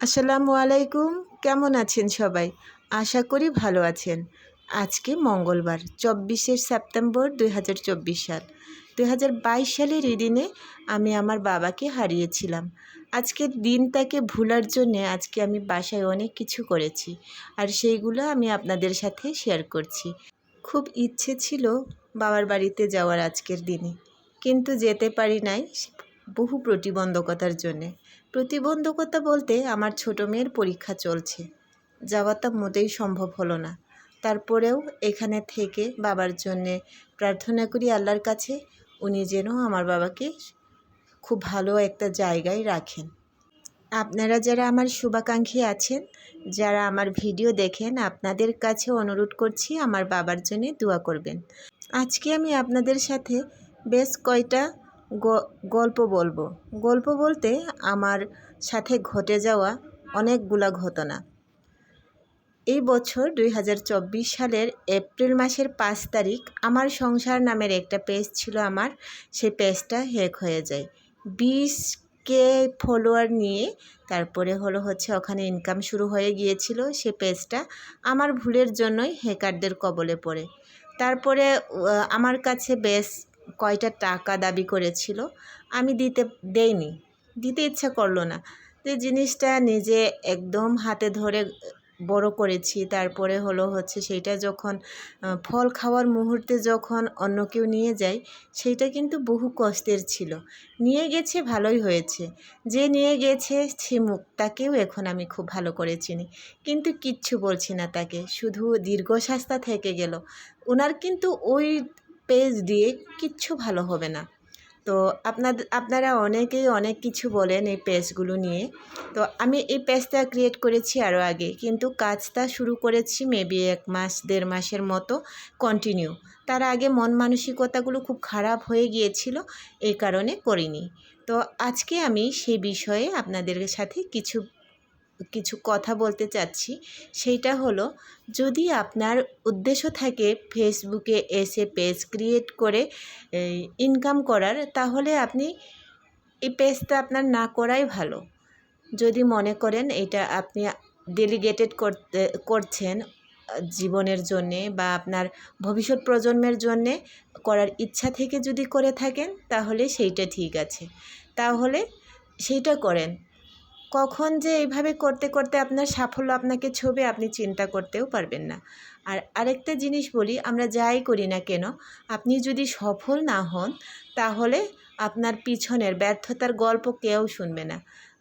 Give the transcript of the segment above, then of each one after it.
আসসালামু আলাইকুম। কেমন আছেন সবাই? আশা করি ভালো আছেন। আজকে মঙ্গলবার ২৪শে সেপ্টেম্বর ২০২৪ সাল। ২০২২ সালের এই দিনে আমি আমার বাবাকে হারিয়েছিলাম। আজকের দিনটাকে ভোলার জন্যে আজকে আমি বাসায় অনেক কিছু করেছি। আর সেইগুলো আমি আপনাদের সাথে শেয়ার করছি। খুব ইচ্ছে ছিল বাবার বাড়িতে যাওয়ার আজকের দিনে, কিন্তু যেতে পারি নাই বহু প্রতিবন্ধকতার জন্যে। প্রতিবন্ধকতা বলতে আমার ছোটো মেয়ের পরীক্ষা চলছে, যাওয়াটা মোটেই সম্ভব হলো না। তারপরেও এখানে থেকে বাবার জন্যে প্রার্থনা করি আল্লাহর কাছে, উনি যেন আমার বাবাকে খুব ভালো একটা জায়গায় রাখেন। আপনারা যারা আমার শুভাকাঙ্ক্ষী আছেন, যারা আমার ভিডিও দেখেন, আপনাদের কাছে অনুরোধ করছি আমার বাবার জন্য দোয়া করবেন। আজকে আমি আপনাদের সাথে বেশ কয়টা গল্প বলবো। গল্প বলতে আমার সাথে ঘটে যাওয়া অনেকগুলা ঘটনা। এই বছর ২০২৪ সালের এপ্রিল মাসের ৫ তারিখ আমার সংসার নামের একটা পেজ ছিল আমার, সেই পেজটা হ্যাক হয়ে যায়। ২০K ফলোয়ার নিয়ে তারপরে হচ্ছে ওখানে ইনকাম শুরু হয়ে গিয়েছিল। সে পেজটা আমার ভুলের জন্যই হ্যাকারদের কবলে পড়ে। তারপরে আমার কাছে বেশ কয়টা টাকা দাবি করেছিল, আমি দেইনি, দিতে ইচ্ছা করলো না। যে জিনিসটা নিজে একদম হাতে ধরে বড় করেছি, তারপরে হচ্ছে সেইটা যখন ফল খাওয়ার মুহূর্তে যখন অন্য কেউ নিয়ে যায়, সেইটা কিন্তু বহু কষ্টের ছিল। নিয়ে গেছে ভালোই হয়েছে, যে নিয়ে গেছে সে মুখটাকেও এখন আমি খুব ভালো করে চিনি, কিন্তু কিচ্ছু বলছি না তাকে, শুধু দীর্ঘশ্বাসটা থেকে গেল। ওনার কিন্তু ওই পেজ দিয়ে কিচ্ছু ভালো হবে না। তো আপনারা অনেকেই অনেক কিছু বলেন এই পেজগুলো নিয়ে। তো আমি এই পেজটা ক্রিয়েট করেছি আরও আগে, কিন্তু কাজটা শুরু করেছি মেবি ১ মাস ১.৫ মাসের মতো কন্টিনিউ। তার আগে মন মানসিকতাগুলো খুব খারাপ হয়ে গিয়েছিল, এই কারণে করিনি। তো আজকে আমি সেই বিষয়ে আপনাদের সাথে কিছু কথা বলতে চাচ্ছি। সেইটা হলো, যদি আপনার উদ্দেশ্য থাকে ফেসবুকে এসে পেজ ক্রিয়েট করে ইনকাম করার, তাহলে আপনি এই পেজটা আপনার না করাই ভালো। যদি মনে করেন এটা আপনি ডেলিগেটেড করছেন জীবনের জন্যে বা আপনার ভবিষ্যৎ প্রজন্মের জন্যে করার ইচ্ছা থেকে যদি করে থাকেন, তাহলে সেইটা ঠিক আছে, তাহলে সেইটা করেন। কখন যে এইভাবে করতে করতে আপনার সাফল্য আপনাকে ছোবে, আপনি চিন্তা করতেও পারবেন না। আর আরেকটা জিনিস বলি, আমরা যাই করি না কেন, আপনি যদি সফল না হন, তাহলে আপনার পিছনের ব্যর্থতার গল্প কেউ শুনবে না।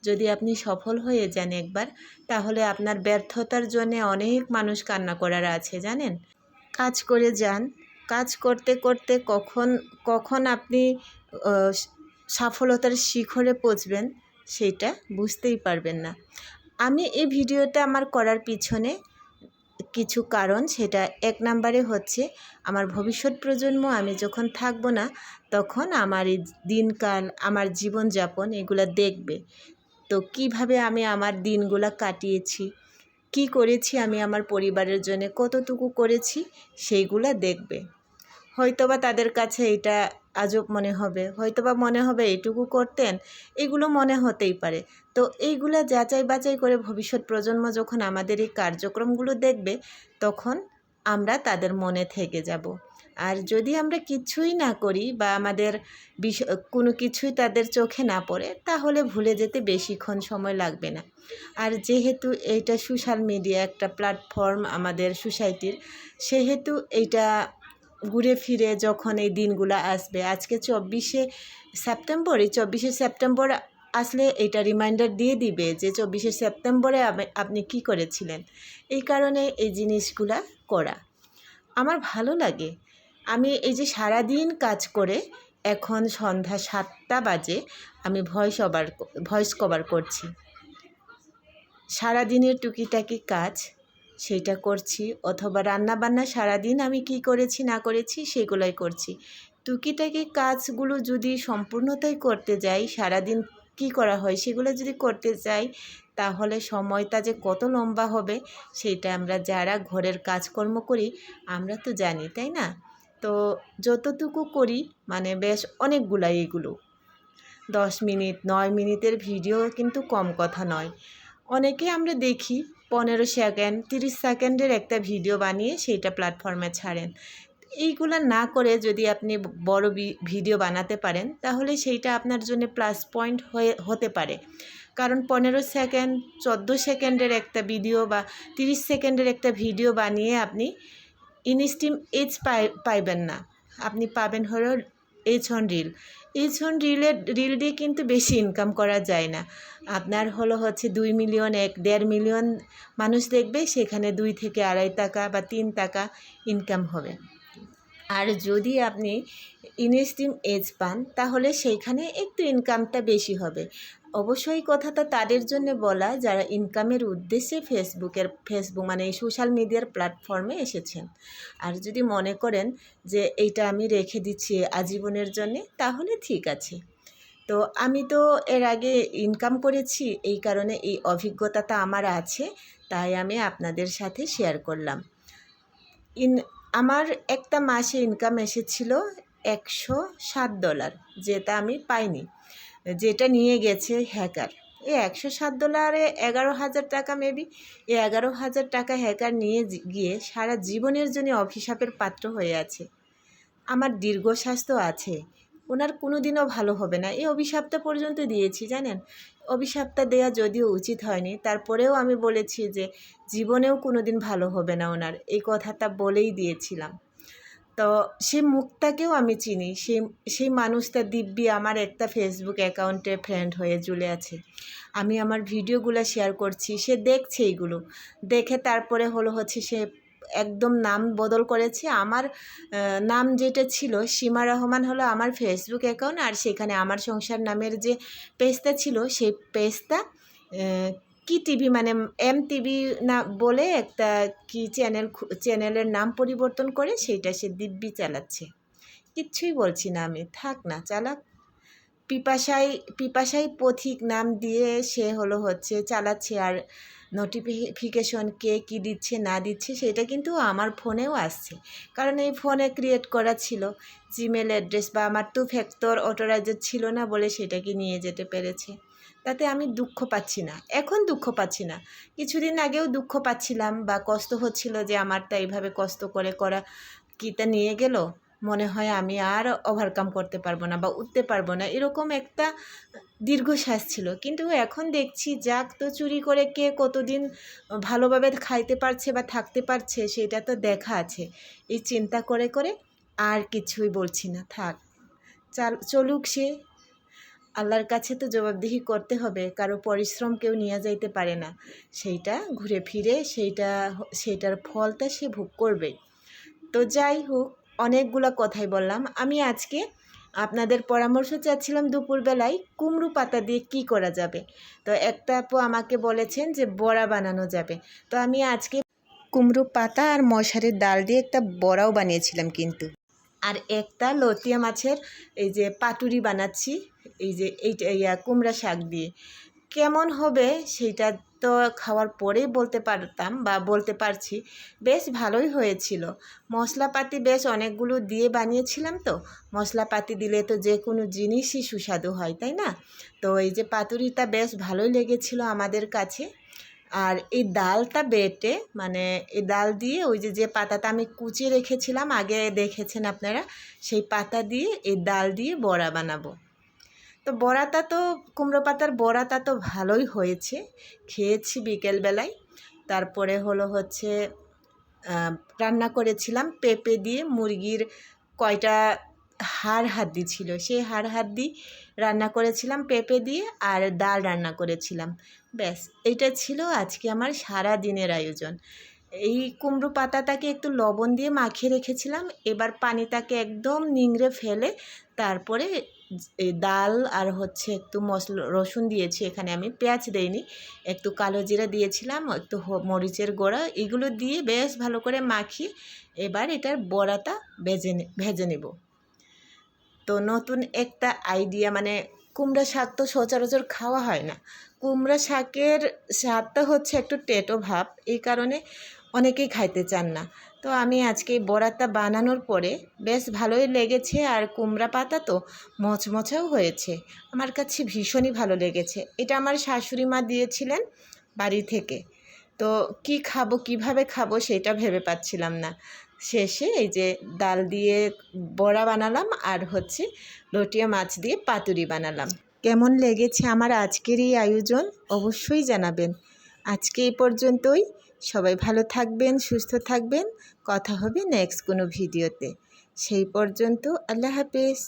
যদি আপনি সফল হয়ে যান একবার, তাহলে আপনার ব্যর্থতার জন্যে অনেক মানুষ কান্না করার আছে, জানেন। কাজ করে যান, কাজ করতে করতে কখন আপনি সফলতার শিখরে পৌঁছবেন সেটা বুঝতেই পারবেন না। আমি এই ভিডিওটা আমার করার পিছনে কিছু কারণ, সেটা ১ নম্বরে হচ্ছে আমার ভবিষ্যৎ প্রজন্ম, আমি যখন থাকবো না তখন আমার এই দিনকাল, আমার জীবনযাপন এগুলো দেখবে। তো কিভাবে আমি আমার দিনগুলো কাটিয়েছি, কি করেছি আমি আমার পরিবারের জন্য, কতটুকু করেছি, সেইগুলো দেখবে। হয়তোবা তাদের কাছে এটা আজব মনে হবে, হয়তোবা মনে হবে এটুকু করতেন, এগুলো মনে হতেই পারে। তো এইগুলা যাচাই বাছাই করে ভবিষ্যৎ প্রজন্ম যখন আমাদের এই কার্যক্রমগুলো দেখবে, তখন আমরা তাদের মনে থেকে যাব। আর যদি আমরা কিছুই না করি বা আমাদের কোনো কিছুই তাদের চোখে না পড়ে, তাহলে ভুলে যেতে বেশিক্ষণ সময় লাগবে না। আর যেহেতু এইটা সোশ্যাল মিডিয়া একটা প্ল্যাটফর্ম আমাদের সোসাইটির, সেহেতু এইটা ঘুরে ফিরে যখন এই দিনগুলো আসবে, আজকে ২৪শে সেপ্টেম্বর, এই ২৪শে সেপ্টেম্বর আসলে এটা রিমাইন্ডার দিয়ে দিবে যে ২৪শে সেপ্টেম্বরে আপনি কি করেছিলেন। এই কারণে এই জিনিসগুলা করা আমার ভালো লাগে। আমি এই যে সারাদিন কাজ করে এখন সন্ধ্যা ৭টা বাজে আমি ভয়েস কভার করছি। সারাদিনের টুকিটাকি কাজ সেইটা করছি, অথবা রান্নাবান্না সারাদিন আমি কি করেছি না করেছি সেগুলোই করছি। টুকিটাকি কাজগুলো যদি সম্পূর্ণতাই করতে যাই, সারাদিন কি করা হয় সেগুলো যদি করতে যাই, তাহলে সময়টা যে কত লম্বা হবে সেইটা আমরা যারা ঘরের কাজকর্ম করি আমরা তো জানি, তাই না। তো যতটুকু করি মানে বেশ অনেকগুলাই, এগুলো 10 মিনিট 9 মিনিটের ভিডিও কিন্তু কম কথা নয়। অনেকে আমরা দেখি 15 সেকেন্ড 30 সেকেন্ডের একটা ভিডিও বানিয়ে সেইটা প্ল্যাটফর্মে ছাড়েন। এইগুলা না করে যদি আপনি বড় ভিডিও বানাতে পারেন তাহলে সেইটা আপনার জন্য প্লাস পয়েন্ট হতে পারে। কারণ 15 সেকেন্ড 14 সেকেন্ডের একটা ভিডিও বা 30 সেকেন্ডের একটা ভিডিও বানিয়ে আপনি ইনস্টিম এজ পাইবেন না, আপনি পাবেন হলো H on reel. H on reel দিয়ে কিন্তু বেশি ইনকাম করা যায় না। আপনার হচ্ছে 2 মিলিয়ন 1.5 মিলিয়ন মানুষ দেখবে, সেখানে 2 থেকে 2.5 টাকা বা 3 টাকা ইনকাম হবে। আর যদি আপনি ইনস্টিম এজ পান তাহলে সেইখানে একটু ইনকামটা বেশি হবে। অবশ্যই কথাটা তাদের জন্য বলা যারা ইনকামের উদ্দেশ্যে ফেসবুক মানে এই সোশ্যাল মিডিয়ার প্ল্যাটফর্মে এসেছেন। আর যদি মনে করেন যে এইটা আমি রেখে দিচ্ছি আজীবনের জন্যে তাহলে ঠিক আছে। তো আমি তো এর আগে ইনকাম করেছি, এই কারণে এই অভিজ্ঞতাটা আমার আছে, তাই আমি আপনাদের সাথে শেয়ার করলাম। আমার একটা মাসে ইনকাম এসেছিল $107, যেটা আমি পাইনি, যেটা নিয়ে গেছে হ্যাকার। এই $107 11,000 টাকা মেবি। এই 11,000 টাকা হ্যাকার নিয়ে গিয়ে সারা জীবনের জন্য অভিশাপের পাত্র হয়ে আছে। আমার দীর্ঘস্বাস্থ্য আছে, ওনার কোনো দিনও ভালো হবে না, এই অভিশাপটা পর্যন্ত দিয়েছি জানেন। অভিশাপটা দেয়া যদিও উচিত হয়নি, তারপরেও আমি বলেছি যে জীবনেও কোনো দিন ভালো হবে না ওনার, এই কথাটা বলেই দিয়েছিলাম। তো সেই মুখটাকেও আমি চিনি, সেই মানুষটা দিব্যি আমার একটা ফেসবুক অ্যাকাউন্টে ফ্রেন্ড হয়ে ঝুলে আছে। আমি আমার ভিডিওগুলো শেয়ার করছি, সে দেখছে এইগুলো, দেখে তারপরে হচ্ছে সে একদম নাম বদল করেছে। আমার নাম যেটা ছিল সীমা রহমান হলো আমার ফেসবুক অ্যাকাউন্ট, আর সেখানে আমার সংসার নামের যে পেজটা ছিল সেই পেজটা কি টিভি মানে MTV না বলে একটা কি চ্যানেলের নাম পরিবর্তন করে সেইটা সে দিব্যি চালাচ্ছে। কিচ্ছুই বলছি না আমি, থাক না চালাক। পিপাসাই পথিক নাম দিয়ে সে হচ্ছে চালাচ্ছে। আর নোটিফিকেশন কে কী দিচ্ছে না দিচ্ছে সেটা কিন্তু আমার ফোনেও আসছে, কারণ এই ফোনে ক্রিয়েট করা ছিল জিমেল অ্যাড্রেস, বা আমার 2 ফ্যাক্টর অথরাইজার ছিল না বলে সেটাকে নিয়ে যেতে পেরেছে। তাতে আমি দুঃখ পাচ্ছি না, এখন দুঃখ পাচ্ছি না, কিছুদিন আগেও দুঃখ পাচ্ছিলাম বা কষ্ট হচ্ছিল যে আমারটা এইভাবে কষ্ট করে করা কিটা নিয়ে গেল, মনে হয় আমি আর ওভারকাম করতে পারবো না বা উঠতে পারবো না, এরকম একটা দীর্ঘশ্বাস ছিল। কিন্তু এখন দেখছি যাক তো, চুরি করে কে কতদিন ভালোভাবে খাইতে পারছে বা থাকতে পারছে সেটা তো দেখা আছে। এই চিন্তা করে করে আর কিছুই বলছি না, থাক চলুক সে, আল্লাহর কাছে তো জবাবদিহি করতে হবে, কারো পরিশ্রম কেউ নিয়ে যাইতে পারে না, সেইটা ঘুরে ফিরে সেইটার ফলটা সে ভোগ করবে। তো যাই হোক, অনেকগুলো কথাই বললাম। আমি আজকে আপনাদের পরামর্শ চাচ্ছিলাম দুপুরবেলায় কুমড়ো পাতা দিয়ে কি করা যাবে। তো একটা আপু আমাকে বলেছেন যে বড়া বানানো যাবে, তো আমি আজকে কুমড়ো পাতা আর মশারির ডাল দিয়ে একটা বড়াও বানিয়েছিলাম কিন্তু। আর একটা লতিয়া মাছের এই যে পাতুরি বানাচ্ছি, এই যে এইটা কুমড়া শাক দিয়ে। কেমন হবে সেইটা তো খাওয়ার পরেই বলতে পারতাম বা বলতে পারছি, বেশ ভালোই হয়েছিল। মশলাপাতি বেশ অনেকগুলো দিয়ে বানিয়েছিলাম, তো মশলাপাতি দিলে তো যে কোনো জিনিসই সুস্বাদু হয়, তাই না? তো এই যে পাতুরিটা বেশ ভালোই লেগেছিল আমাদের কাছে। আর এই ডালটা বেটে মানে এই ডাল দিয়ে ওই যে পাতাটা আমি কুচিয়ে রেখেছিলাম আগে দেখেছেন আপনারা, সেই পাতা দিয়ে এই ডাল দিয়ে বড়া বানাবো। তো বড়াটা তো কুমড়ো পাতার বড়াটা তো ভালোই হয়েছে, খেয়েছি বিকেলবেলায়। তারপরে হচ্ছে রান্না করেছিলাম পেঁপে দিয়ে, মুরগির কয়টা হাড় ছিল সেই হাড় রান্না করেছিলাম পেঁপে দিয়ে, আর ডাল রান্না করেছিলাম। ব্যাস এইটা ছিল আজকে আমার সারা দিনের আয়োজন। এই কুমড়ো পাতাটাকে একটু লবণ দিয়ে মাখিয়ে রেখেছিলাম, এবার পানিটাকে একদম নিংড়ে ফেলে তারপরে এই ডাল আর একটু রসুন দিয়েছি, এখানে আমি পেঁয়াজ দেইনি, একটু কালো জিরা দিয়েছিলাম, একটু মরিচের গুঁড়া, এগুলো দিয়ে বেশ ভালো করে মাখিয়ে এবার এটার বড়াটা ভেজে নেব। তো নতুন একটা আইডিয়া, মানে কুমড়া শাক তো সচরাচর খাওয়া হয় না, কুমড়া শাকের স্বাদটা একটু টেটো ভাব, এই কারণে অনেকেই খাইতে চান না। তো আমি আজকে এই বড়াটা বানানোর পরে বেশ ভালোই লেগেছে, আর কুমড়া পাতা তো মচমচাও হয়েছে, আমার কাছে ভীষণই ভালো লেগেছে। এটা আমার শাশুড়ি মা দিয়েছিলেন, বাড়ি থেকে। তো কি খাবো, কিভাবে খাবো সেটা ভেবে পাচ্ছিলাম না। শেষে এই যে ডাল দিয়ে বড়া বানালাম আর হচ্ছে লটিয়া মাছ দিয়ে পাতুরি বানালাম। কেমন লেগেছে আমার আজকের এই আয়োজন অবশ্যই জানাবেন। আজকে এই পর্যন্তই। সবাই ভালো থাকবেন, সুস্থ থাকবেন। কথা হবে নেক্সট কোনো ভিডিওতে। সেই পর্যন্ত আল্লাহ হাফেজ।